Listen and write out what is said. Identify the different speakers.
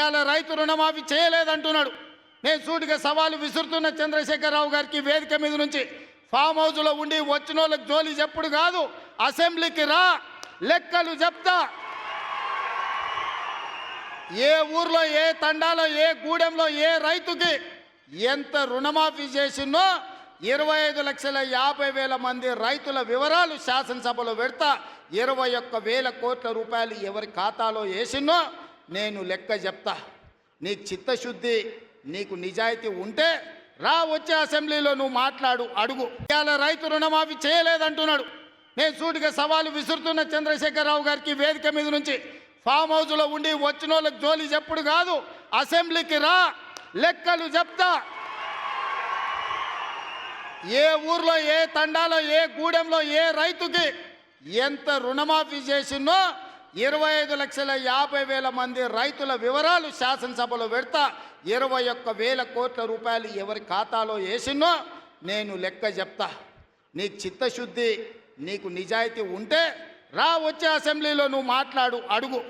Speaker 1: ఇవాళ రైతు రుణమాఫీ చేయలేదంటున్నాడు. నేను సూటిగా సవాలు విసురుతున్న చంద్రశేఖరరావు గారికి వేదిక మీద నుంచి, ఫామ్ హౌస్లో ఉండి వచ్చిన వాళ్ళకి జోలి చెప్పుడు కాదు, అసెంబ్లీకి రా, లెక్కలు చెప్తా. ఏ ఊర్లో, ఏ తండాలో, ఏ గూడెంలో, ఏ రైతుకి ఎంత రుణమాఫీ చేసినో 25,50,000 మంది రైతుల వివరాలు శాసనసభలో పెడతా. 21,000 కోట్ల రూపాయలు ఎవరి ఖాతాలో వేసినో నేను లెక్క చెప్తా. నీకు చిత్తశుద్ధి, నీకు నిజాయితీ ఉంటే రా, వచ్చే అసెంబ్లీలో నువ్వు మాట్లాడు, అడుగు. ఇవాళ రైతు రుణమాఫీ చేయలేదంటున్నాడు. నేను సూటిగా సవాలు విసురుతున్న చంద్రశేఖరరావు గారికి వేదిక మీద నుంచి, ఫామ్ హౌస్లో ఉండి వచ్చిన వాళ్ళకి జోలి చెప్పుడు కాదు, అసెంబ్లీకి రా, లెక్కలు చెప్తా. ఏ ఊర్లో, ఏ తండాలో, ఏ గూడెంలో, ఏ రైతుకి ఎంత రుణమాఫీ చేసినో 25,50,000 మంది రైతుల వివరాలు శాసనసభలో పెడతా. 21,000 కోట్ల రూపాయలు ఎవరి ఖాతాలో వేసినో నేను లెక్క చెప్తా. నీకు చిత్తశుద్ధి, నీకు నిజాయితీ ఉంటే రా, వచ్చే అసెంబ్లీలో నువ్వు మాట్లాడు, అడుగు.